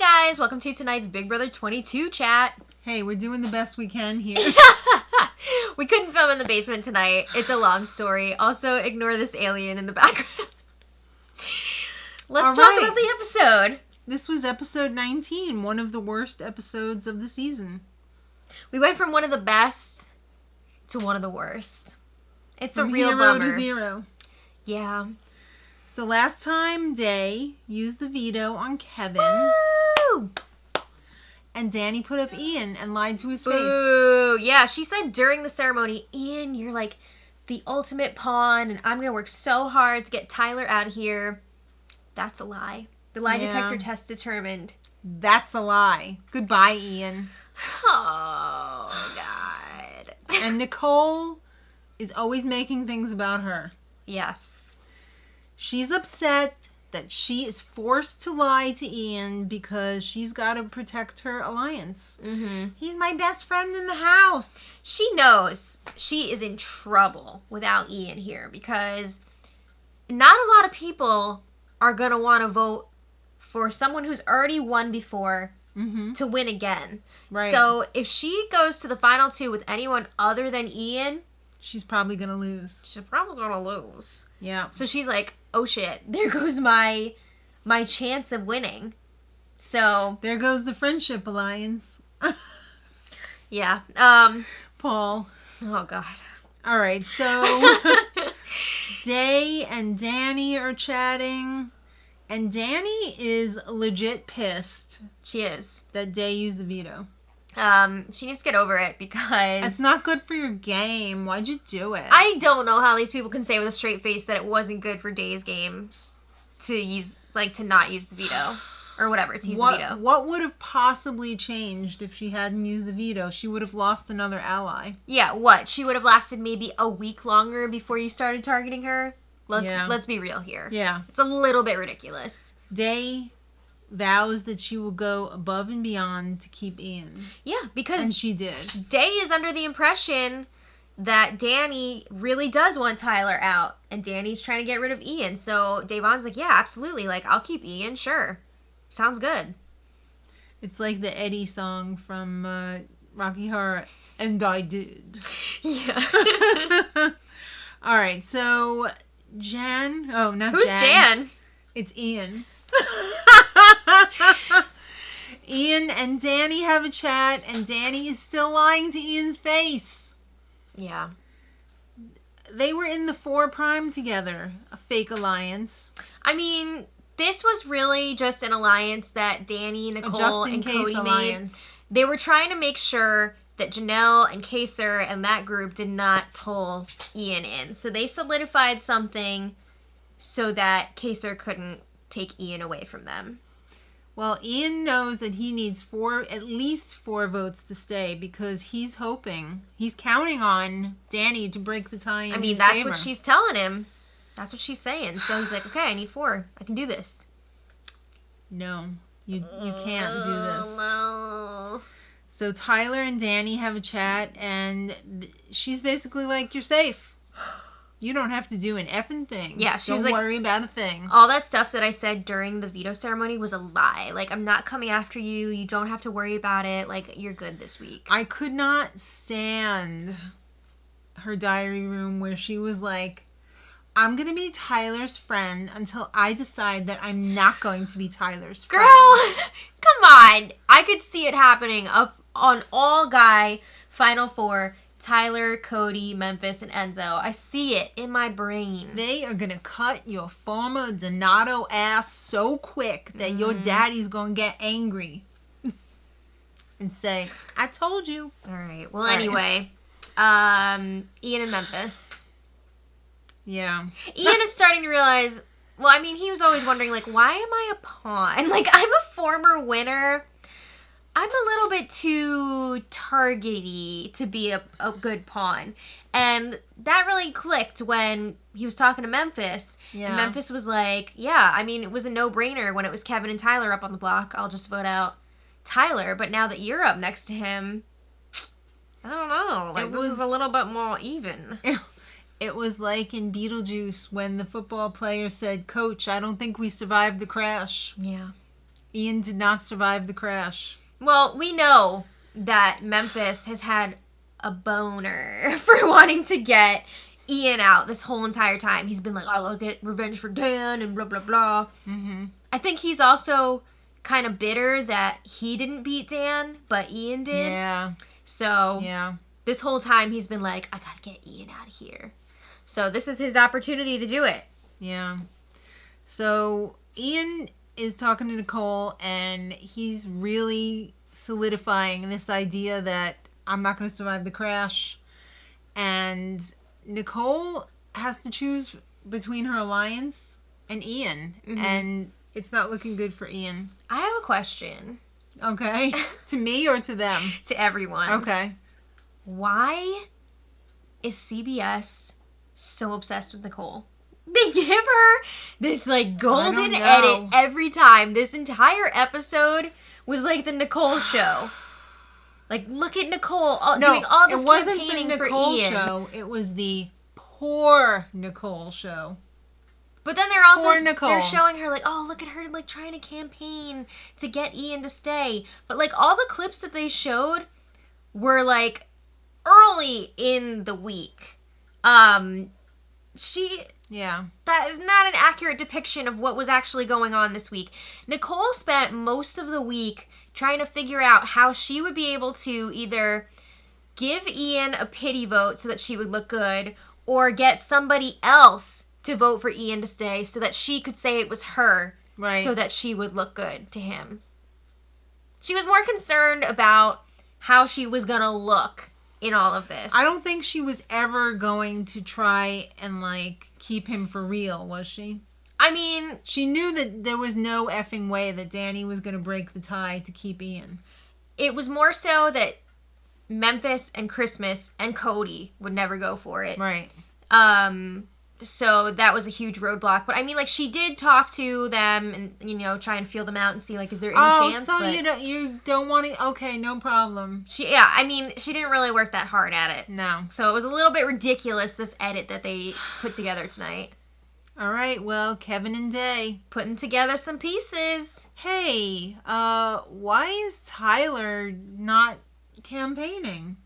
guys, welcome to tonight's Big Brother 22 chat. Hey, we're doing the best we can here. We couldn't film in the basement tonight. It's a long story. Also, ignore this alien in the background. Let's talk about the episode. This was episode 19, one of the worst episodes of the season. We went from one of the best to one of the worst. It's a real bummer. bummer. To zero. Yeah. So last time, Day used the veto on Kevin. Woo! And Danny put up Ian and lied to his face. Boo! Yeah, she said during the ceremony, Ian, you're like the ultimate pawn, and I'm going to work so hard to get Tyler out of here. That's a lie. The lie detector test determined. That's a lie. Goodbye, Ian. Oh, God. And Nicole is always making things about her. Yes. She's upset that she is forced to lie to Ian because she's got to protect her alliance. Mm-hmm. He's my best friend in the house. She knows she is in trouble without Ian here because not a lot of people are going to want to vote for someone who's already won before to win again. Right. So if she goes to the final two with anyone other than Ian, she's probably going to lose. she's probably going to lose. Yeah. So she's like, oh shit, there goes my chance of winning. So there goes the friendship alliance. yeah. Paul. Oh God. All right, so Day and Danny are chatting, and Danny is legit pissed. She is. That Day used the veto. She needs to get over it because it's not good for your game. Why'd you do it? I don't know how these people can say with a straight face that it wasn't good for Day's game to not use the veto or whatever, to use the veto. What would have possibly changed if she hadn't used the veto? She would have lost another ally. Yeah, what? She would have lasted maybe a week longer before you started targeting her? Let's be real here. Yeah. It's a little bit ridiculous. Day vows that she will go above and beyond to keep Ian. Yeah, because... And she did. Day is under the impression that Danny really does want Tyler out, and Danny's trying to get rid of Ian. So Davon's like, yeah, absolutely. Like, I'll keep Ian, sure. Sounds good. It's like the Eddie song from Rocky Horror, and I did. Yeah. All right, so Jan... Oh, not Who's Jan. Jan? It's Ian. Ian and Danny have a chat, and Danny is still lying to Ian's face. Yeah. They were in the 4 Prime together, a fake alliance. I mean, this was really just an alliance that Danny, Nicole, and Cody made. They were trying to make sure that Janelle and Kaser and that group did not pull Ian in. So they solidified something so that Kaser couldn't take Ian away from them. Well, Ian knows that he needs at least 4 votes to stay because he's counting on Danny to break the tie in his that's favor. what she's telling him. That's what she's saying. So he's like, okay, I need 4. I can do this. No, you can't do this. No. So Tyler and Danny have a chat, and she's basically like, you're safe. You don't have to do an effing thing. Yeah, she was like, don't worry about a thing. All that stuff that I said during the veto ceremony was a lie. Like, I'm not coming after you. You don't have to worry about it. Like, you're good this week. I could not stand her diary room where she was like, I'm going to be Tyler's friend until I decide that I'm not going to be Tyler's friend. Girl, come on. I could see it happening on all guy Final 4. Tyler, Cody, Memphis, and Enzo. I see it in my brain. They are going to cut your former Donato ass so quick that your daddy's going to get angry. And say, I told you. All right. Well, anyway. Ian and Memphis. Yeah. Ian is starting to realize, well, I mean, he was always wondering, like, why am I a pawn? Like, I'm a former winner. I'm a little bit too targety to be a good pawn. And that really clicked when he was talking to Memphis. Yeah. And Memphis was like, yeah, I mean, it was a no-brainer when it was Kevin and Tyler up on the block. I'll just vote out Tyler. But now that you're up next to him, I don't know. Like, this is a little bit more even. It was like in Beetlejuice when the football player said, Coach, I don't think we survived the crash. Yeah. Ian did not survive the crash. Well, we know that Memphis has had a boner for wanting to get Ian out this whole entire time. He's been like, I'll get revenge for Dan and blah, blah, blah. Mm-hmm. I think he's also kind of bitter that he didn't beat Dan, but Ian did. Yeah. So Yeah. this whole time he's been like, I gotta get Ian out of here. So this is his opportunity to do it. Yeah. So Ian is talking to Nicole, and he's really solidifying this idea that I'm not going to survive the crash. And Nicole has to choose between her alliance and Ian. Mm-hmm. And it's not looking good for Ian. I have a question. Okay. To me or to them? To everyone. Okay. Why is CBS so obsessed with Nicole? They give her this like golden edit every time. This entire episode was like the Nicole show. Like, look at Nicole doing all this campaigning for Ian. It wasn't the Nicole show. It was the poor Nicole show. But then they're showing her like, oh, look at her like trying to campaign to get Ian to stay. But like all the clips that they showed were like early in the week. Yeah. That is not an accurate depiction of what was actually going on this week. Nicole spent most of the week trying to figure out how she would be able to either give Ian a pity vote so that she would look good, or get somebody else to vote for Ian to stay so that she could say it was her, right, so that she would look good to him. She was more concerned about how she was going to look in all of this. I don't think she was ever going to try and like keep him for real, was she? I mean, she knew that there was no effing way that Danny was going to break the tie to keep Ian. It was more so that Memphis and Christmas and Cody would never go for it. Right. So that was a huge roadblock. But I mean, like, she did talk to them and, you know, try and feel them out and see, like, is there any chance? So you don't want to, okay, no problem. She didn't really work that hard at it. No. So it was a little bit ridiculous, this edit that they put together tonight. All right, well, Kevin and Day. Putting together some pieces. Hey, why is Tyler not campaigning?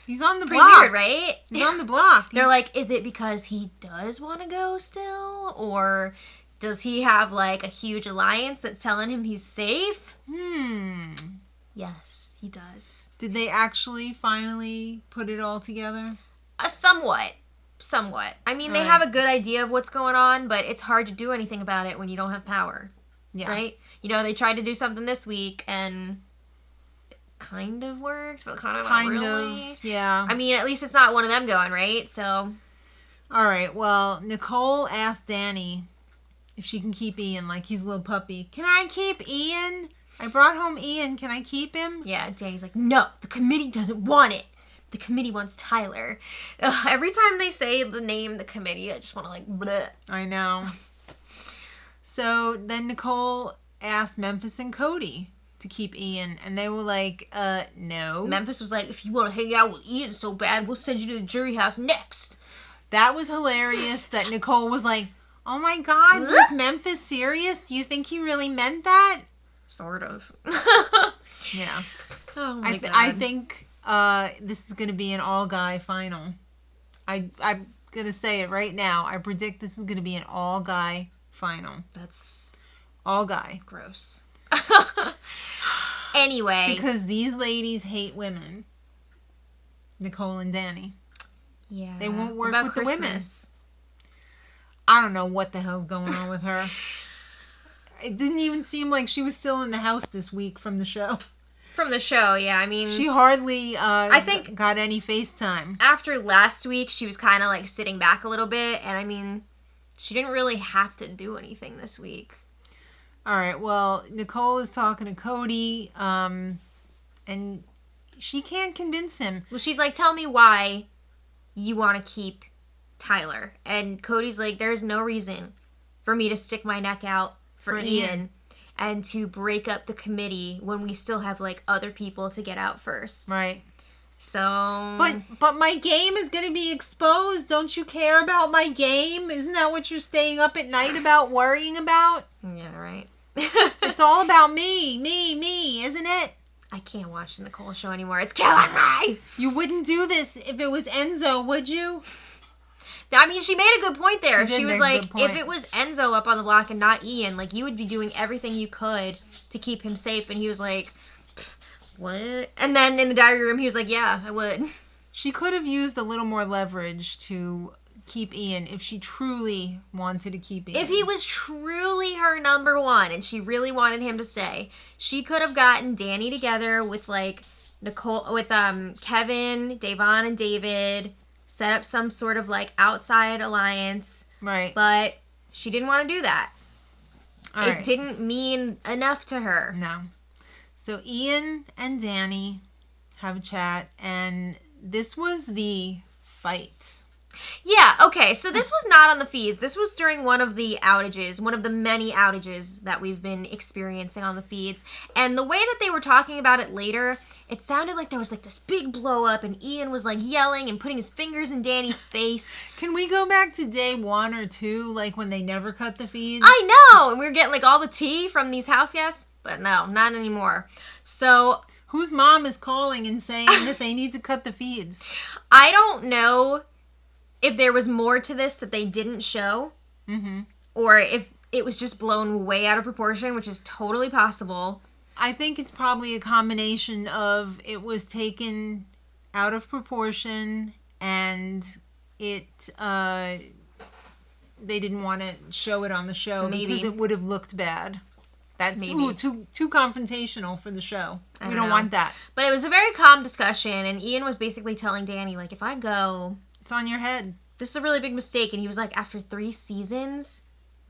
He's on the block. Pretty weird, right? He's on the block. They're like, is it because he does want to go still? Or does he have, like, a huge alliance that's telling him he's safe? Yes, he does. Did they actually finally put it all together? Somewhat. I mean, they have a good idea of what's going on, but it's hard to do anything about it when you don't have power. Yeah. Right? You know, they tried to do something this week, and it kind of worked, but kind of not really. Yeah. I mean, at least it's not one of them going, right? So. All right, well, Nicole asked Danny if she can keep Ian like he's a little puppy. Can I keep Ian? I brought home Ian. Can I keep him? Yeah, Danny's like, no, the committee doesn't want it. The committee wants Tyler. Ugh, every time they say the name the committee, I just want to like, bleh. I know. So then Nicole asked Memphis and Cody to keep Ian, and they were like, no. Memphis was like, if you want to hang out with Ian so bad, we'll send you to the jury house next. That was hilarious that Nicole was like, oh my God, was Memphis serious? Do you think he really meant that? Sort of. Yeah. Oh my God. I think this is going to be an all-guy final. I'm going to say it right now. I predict this is going to be an all-guy final. That's all-guy. Gross. Anyway. Because these ladies hate women. Nicole and Danny. Yeah. They won't work with Christmas? The women. I don't know what the hell's going on with her. It didn't even seem like she was still in the house this week from the show. From the show, yeah. I mean, she hardly I think got any FaceTime. After last week, she was kind of like sitting back a little bit, and I mean, she didn't really have to do anything this week. All right, well, Nicole is talking to Cody, and she can't convince him. Well, she's like, tell me why you want to keep Tyler. And Cody's like, there's no reason for me to stick my neck out for Ian and to break up the committee when we still have, like, other people to get out first. Right. So. But my game is going to be exposed. Don't you care about my game? Isn't that what you're staying up at night about, worrying about? Yeah, right. It's all about me, isn't it? I can't watch the Nicole show anymore. It's killing me. You wouldn't do this if it was Enzo, would you? I mean, she made a good point there. She She did was make a like, good point. if it was Enzo up on the block and not Ian, like, you would be doing everything you could to keep him safe. And he was like, what? And then in the diary room, he was like, yeah, I would. She could have used a little more leverage to keep Ian if she truly wanted to keep Ian. If he was truly her number one and she really wanted him to stay, she could have gotten Danny together with, like, Nicole, with Kevin, Davon, and David, set up some sort of, like, outside alliance. Right. But she didn't want to do that. All It right. didn't mean enough to her. No. So Ian and Danny have a chat, and this was the fight. Yeah, okay, so this was not on the feeds. This was during one of the outages, one of the many outages that we've been experiencing on the feeds. And the way that they were talking about it later, it sounded like there was like this big blow up and Ian was like yelling and putting his fingers in Danny's face. Can we go back to day 1 or 2, like when they never cut the feeds? I know! And we were getting like all the tea from these house guests, but no, not anymore. So Whose mom is calling and saying that they need to cut the feeds? I don't know if there was more to this that they didn't show, Mm-hmm. or if it was just blown way out of proportion, which is totally possible. I think it's probably a combination of it was taken out of proportion and it they didn't want to show it on the show Maybe. because it would have looked bad. That's Maybe. too confrontational for the show. I We don't don't know. want that. But it was a very calm discussion, and Ian was basically telling Danny, like, if I go, It's on your head. this is a really big mistake. And he was like, after 3 seasons,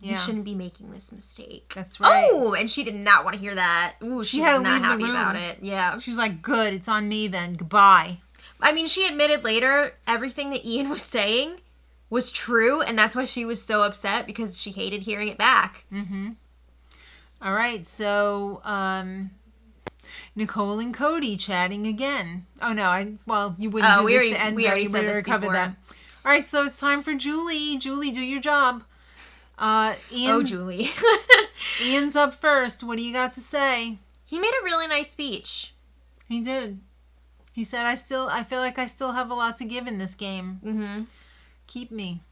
you Yeah. shouldn't be making this mistake. That's right. Oh, and she did not want to hear that. Ooh, she had was to not leave the happy room. about it. Yeah. She was like, good, it's on me then. Goodbye. I mean, she admitted later everything that Ian was saying was true, and that's why she was so upset, because she hated hearing it back. Mm-hmm. All right, so Nicole and Cody chatting again. Oh no, you wouldn't Oh, do we this already- to Enzo. we already You said already this covered before. that. All right, so it's time for Julie. Julie, do your job. Ian, Oh, Julie. Ian's up first. What do you got to say? He made a really nice speech. He did. He said, I feel like I still have a lot to give in this game. Mm-hmm. Keep me.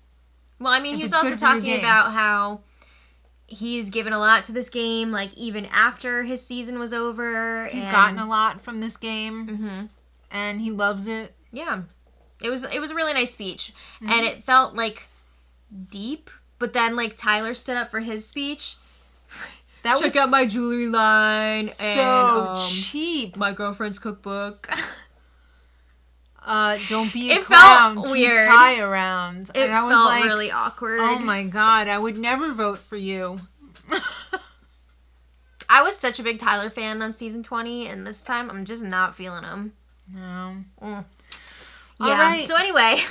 Well, I mean, If he was it's also good for your talking game. about how he's given a lot to this game, like, even after his season was over. He's gotten a lot from this game, Mm-hmm. and he loves it. Yeah. It was a really nice speech. Mm-hmm. And it felt, like, deep. But then, like, Tyler stood up for his speech. That Check was out my jewelry line. so and, cheap. my girlfriend's cookbook. Don't be a It clown. felt Keep weird. Ty around. It And I was felt like, really awkward. oh my God, I would never vote for you. I was such a big Tyler fan on season 20, and this time I'm just not feeling him. No. Mm. All Yeah. right. So anyway,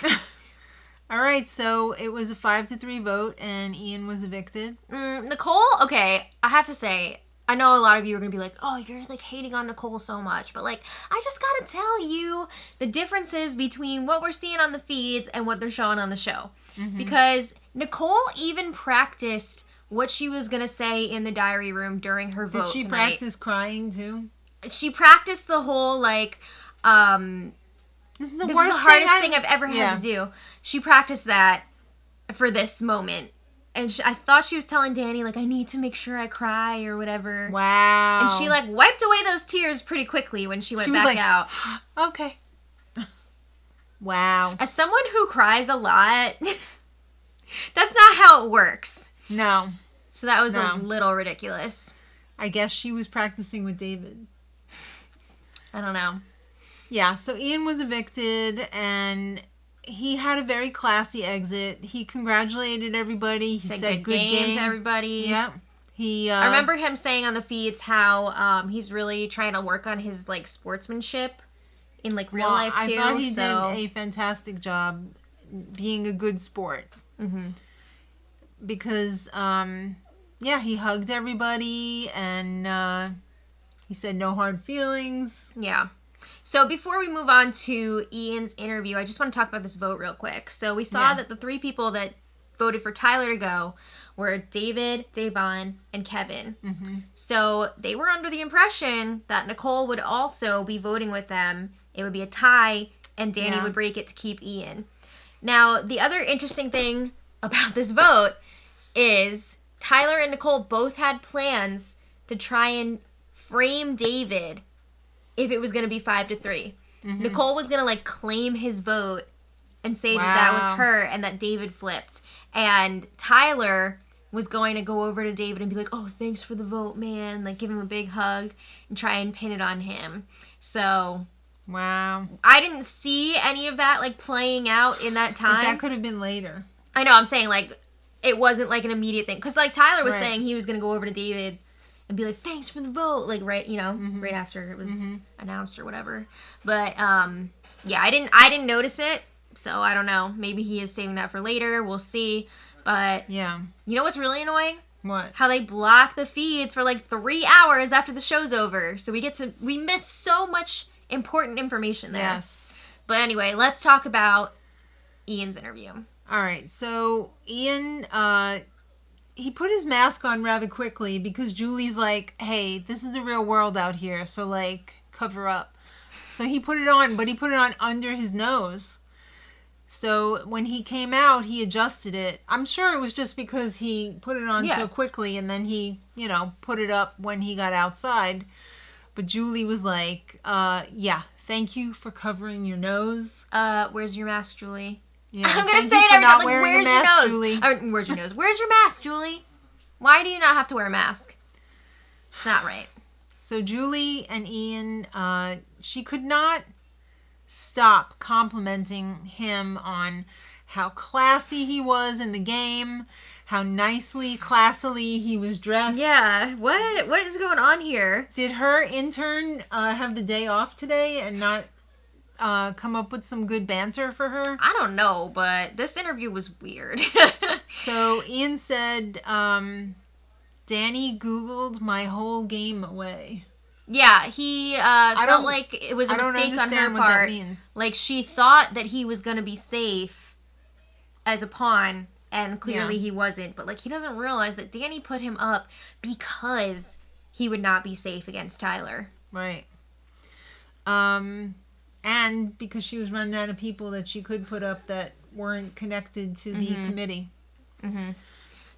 All right, so it was a 5-3 vote, and Ian was evicted. Nicole, okay, I have to say, I know a lot of you are going to be like, oh, you're like hating on Nicole so much, but like, I just got to tell you the differences between what we're seeing on the feeds and what they're showing on the show. Mm-hmm. Because Nicole even practiced what she was going to say in the diary room during her vote Did she tonight. practice crying too? She practiced the whole like, This is the this worst is the hardest thing thing I've ever Yeah. had to do. She practiced that for this moment. And I thought she was telling Danny, like, I need to make sure I cry or whatever. Wow. And she, like, wiped away those tears pretty quickly when she went She was back like, out. Okay. Wow. As someone who cries a lot, that's not how it works. No. So that was No. a little ridiculous. I guess she was practicing with David. I don't know. Yeah, so Ian was evicted, and he had a very classy exit. He congratulated everybody. He said good game. everybody. Yeah. He. I remember him saying on the feeds how he's really trying to work on his, like, sportsmanship in, like, real life, too. I thought he so. did a fantastic job being a good sport. Mm-hmm. Because, yeah, he hugged everybody, and he said no hard feelings. Yeah. So before we move on to Ian's interview, I just want to talk about this vote real quick. So we saw Yeah. that the 3 people that voted for Tyler to go were David, Davon, and Kevin. So they were under the impression that Nicole would also be voting with them. It would be a tie, and Danny would break it to keep Ian. Now, the other interesting thing about this vote is Tyler and Nicole both had plans to try and frame David if it was going to be 5-3. Nicole was going to, claim his vote and say that was her and that David flipped. And Tyler was going to go over to David and be like, oh, thanks for the vote, man. Give him a big hug and try and pin it on him. So... Wow. I didn't see any of that, playing out in that time. But that could have been later. I know, I'm saying, it wasn't, an immediate thing. Because, Tyler was saying he was going to go over to David and be like, thanks for the vote. Right, right after it was announced or whatever. But, yeah, I didn't notice it. So, I don't know. Maybe he is saving that for later. We'll see. But, yeah. You know what's really annoying? What? How they block the feeds for, 3 hours after the show's over. So, we miss so much important information there. Yes. But anyway, let's talk about Ian's interview. All right. So Ian, he put his mask on rather quickly because Julie's like, hey, this is the real world out here. So cover up. So he put it on, but he put it on under his nose. So when he came out, he adjusted it. I'm sure it was just because he put it on so quickly and then he, put it up when he got outside. But Julie was like, thank you for covering your nose. Where's your mask, Julie? Yeah, I'm going to say it every time. Where's your nose? Julie? Where's your nose? Where's your mask, Julie? Why do you not have to wear a mask? It's not right. So Julie and Ian, she could not stop complimenting him on how classy he was in the game, how nicely, classily he was dressed. Yeah, what is going on here? Did her intern have the day off today and not come up with some good banter for her? I don't know, but this interview was weird. So Ian said, Danny Googled my whole game away. Yeah, he felt like it was a mistake on her part. Like, she thought that he was going to be safe as a pawn, and clearly he wasn't. But, he doesn't realize that Danny put him up because he would not be safe against Tyler. Right. And because she was running out of people that she could put up that weren't connected to the committee.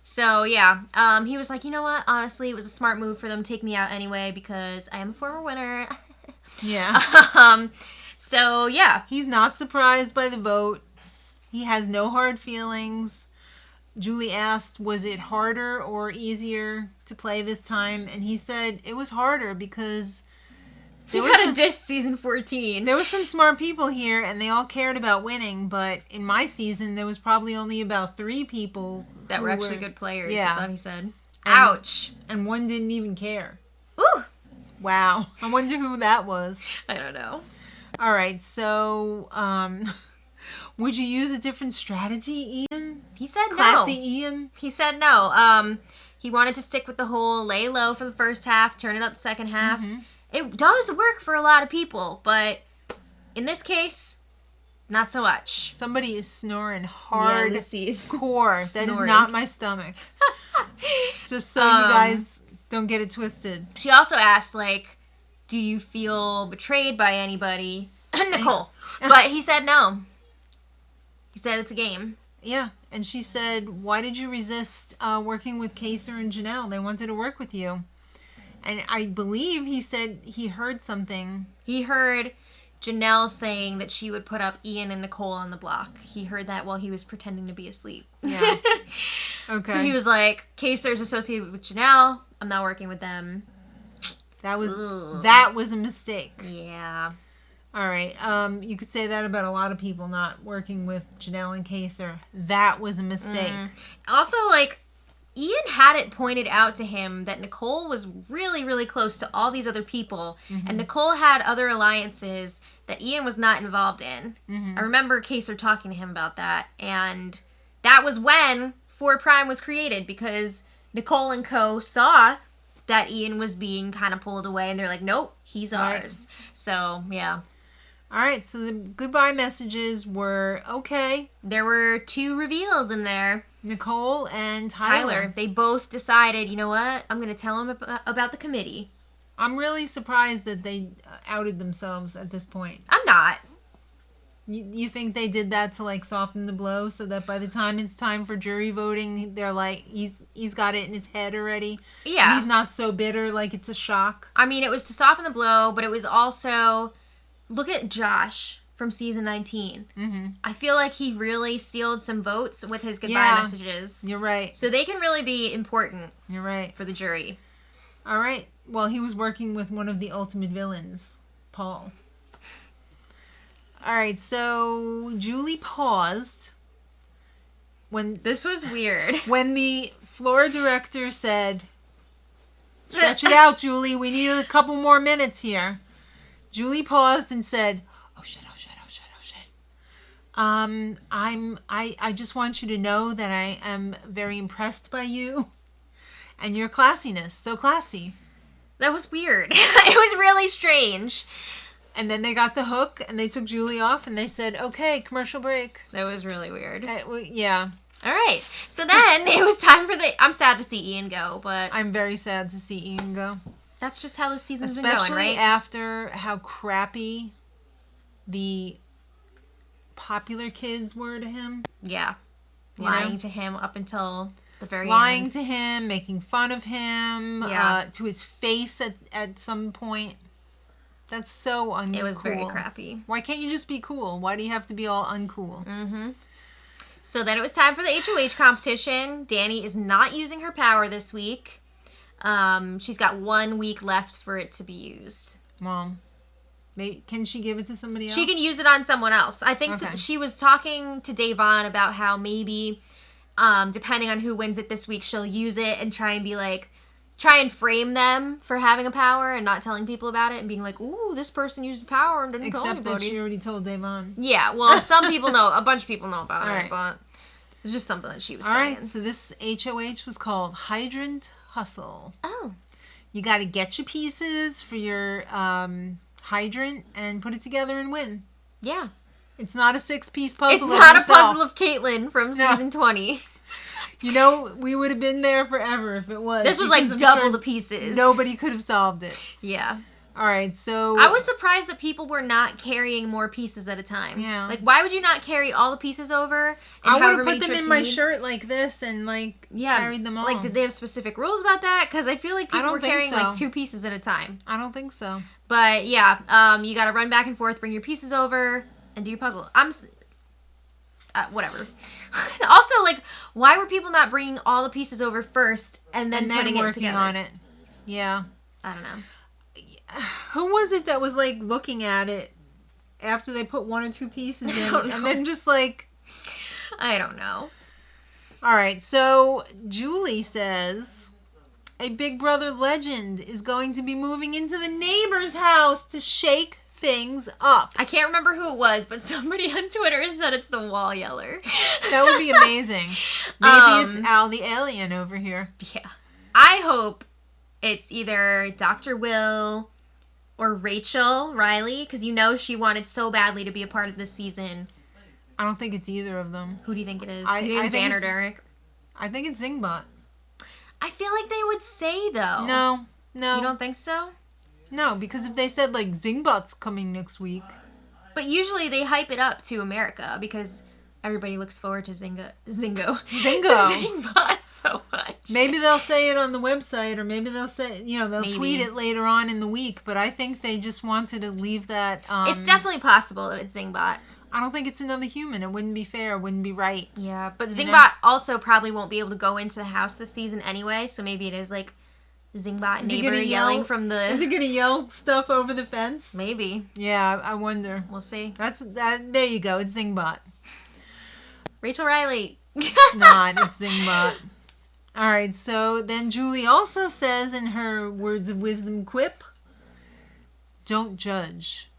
So, yeah, he was like, you know what? Honestly, it was a smart move for them to take me out anyway because I am a former winner. Yeah. So, yeah. He's not surprised by the vote. He has no hard feelings. Julie asked, was it harder or easier to play this time? And he said it was harder because... He got a diss season 14. There was some smart people here, and they all cared about winning. But in my season, there was probably only about 3 people that were actually good players. Yeah. I thought he said. Ouch. And one didn't even care. Ooh. Wow. I wonder who that was. I don't know. All right. So, would you use a different strategy, Ian? He said no. Classy Ian? He said no. He wanted to stick with the whole lay low for the first half, turn it up the second half. It does work for a lot of people, but in this case, not so much. Somebody is snoring hard. Yeah, Lucy's core. That snoring. is not my stomach. Just so you guys don't get it twisted. She also asked, do you feel betrayed by anybody? Nicole. But he said no. He said it's a game. Yeah, and she said, why did you resist working with Kaser and Janelle? They wanted to work with you. And I believe he said he heard something. He heard Janelle saying that she would put up Ian and Nicole on the block. He heard that while he was pretending to be asleep. Yeah. Okay. So he was like, Kaser's associated with Janelle. I'm not working with them. That was a mistake. Yeah. All right. You could say that about a lot of people not working with Janelle and Kaser. That was a mistake. Also, Ian had it pointed out to him that Nicole was really, really close to all these other people, and Nicole had other alliances that Ian was not involved in. I remember Kaser talking to him about that, and that was when 4 Prime was created, because Nicole and Co. saw that Ian was being kind of pulled away, and they're like, nope, he's ours. So, yeah. All right, so the goodbye messages were okay. There were 2 reveals in there. Nicole and Tyler. They both decided, you know what? I'm going to tell him about the committee. I'm really surprised that they outed themselves at this point. I'm not. You think they did that to like soften the blow so that by the time it's time for jury voting, they're like, he's got it in his head already. Yeah. And he's not so bitter, like it's a shock. I mean, it was to soften the blow, but it was also, look at Josh from season 19. Mm-hmm. I feel like he really sealed some votes with his goodbye messages. You're right. So they can really be important. You're right. For the jury. All right. Well, he was working with one of the ultimate villains, Paul. All right, so Julie paused when this was weird. When the floor director said, "Stretch it out, Julie. We need a couple more minutes here." Julie paused and said, "Oh shit! Oh shit! Oh shit! Oh shit! I just want you to know that I am very impressed by you and your classiness. So classy." That was weird. It was really strange. And then they got the hook, and they took Julie off, and they said, "Okay, commercial break." That was really weird. Yeah. All right. So then it was time for I'm sad to see Ian go, but I'm very sad to see Ian go. That's just how the season's been going, Especially right? after how crappy the popular kids were to him. Yeah. Lying to him up until the very end. Lying to him, making fun of him, yeah. To his face at some point. That's so uncool. It was very crappy. Why can't you just be cool? Why do you have to be all uncool? Mm-hmm. So then it was time for the HOH competition. Danny is not using her power this week. She's got 1 week left for it to be used. Mom, can she give it to somebody else? She can use it on someone else. I think she was talking to Davon about how maybe, depending on who wins it this week, she'll use it and try and frame them for having a power and not telling people about it and being like, ooh, this person used a power and didn't tell anybody. Except that she already told Davon. Yeah, well, some people know. A bunch of people know about All it, right. but it's just something that she was All saying. right, so this HOH was called Hydrant Hustle. Oh. You got to get your pieces for your hydrant and put it together and win. Yeah. It's not a 6-piece puzzle. It's not a puzzle of Caitlin from season 20. You know, we would have been there forever if it was. This was like double the pieces. Nobody could have solved it. Yeah. All right, so... I was surprised that people were not carrying more pieces at a time. Yeah. Like, why would you not carry all the pieces over? I would have put them in my shirt like this and, carried them all. Like, did they have specific rules about that? Because I feel like people were carrying, like, 2 pieces at a time. I don't think so. But, yeah, you got to run back and forth, bring your pieces over, and do your puzzle. Whatever. Also, like, why were people not bringing all the pieces over first and then putting it together? on it? Yeah. I don't know. Who was it that was, like, looking at it after they put 1 or 2 pieces in and then just, like... I don't know. All right, so Julie says a Big Brother legend is going to be moving into the neighbor's house to shake things up. I can't remember who it was, but somebody on Twitter said it's the wall yeller. That would be amazing. Maybe it's Al the alien over here. Yeah. I hope it's either Dr. Will or Rachel Riley, because you know she wanted so badly to be a part of this season. I don't think it's either of them. Who do you think it is? I Do you think it's Dan or Derek? I think it's Zingbot. I feel like they would say, though. No. You don't think so? No, because if they said, like, Zingbot's coming next week. But usually they hype it up to America because everybody looks forward to Zingo. To Zingbot so much. Maybe they'll say it on the website, or maybe they'll say, they'll tweet it later on in the week. But I think they just wanted to leave that. It's definitely possible that it's Zingbot. I don't think it's another human. It wouldn't be fair. It wouldn't be right. Yeah, but Zingbot also probably won't be able to go into the house this season anyway, so maybe it is like Zingbot neighbor yelling from the... Is he going to yell stuff over the fence? Maybe. Yeah, I wonder. We'll see. There you go. It's Zingbot. Rachel Riley. Not. It's Zingbot. All right, so then Julie also says in her words of wisdom quip, "Don't judge,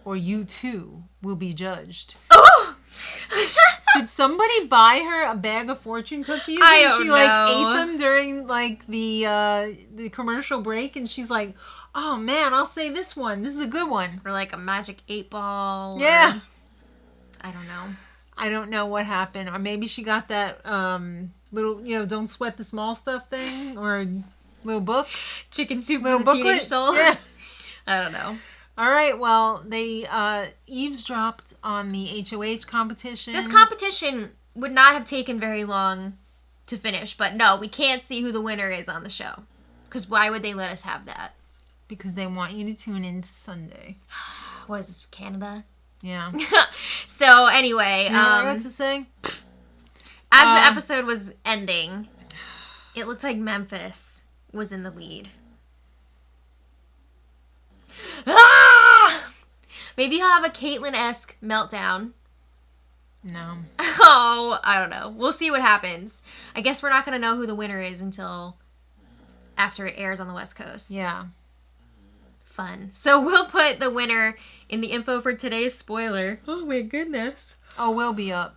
or you too will be judged." Oh! Did somebody buy her a bag of fortune cookies? I don't she know. ate them during the commercial break, and she's like, "Oh man, I'll say this one. This is a good one." Or like a magic 8 ball. Yeah. I don't know. I don't know what happened. Or maybe she got that little, don't sweat the small stuff thing, or little book. Chicken soup little for the booklet. teenage soul. Yeah. I don't know. All right, well, they eavesdropped on the HOH competition. This competition would not have taken very long to finish, but no, we can't see who the winner is on the show. Because why would they let us have that? Because they want you to tune in to Sunday. What is this, Canada? Yeah. So, anyway. You know what I got to say? As the episode was ending, it looked like Memphis was in the lead. Ah! Maybe he'll have a Caitlyn-esque meltdown. No. Oh, I don't know. We'll see what happens. I guess we're not going to know who the winner is until after it airs on the West Coast. Yeah. Fun. So we'll put the winner in the info for today's spoiler. Oh my goodness. Oh, we'll be up.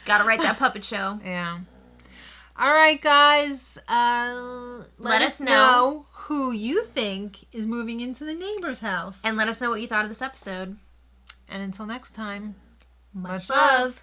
Gotta write that puppet show. Yeah. All right, guys. Let us know who you think is moving into the neighbor's house. And let us know what you thought of this episode. And until next time, Much love.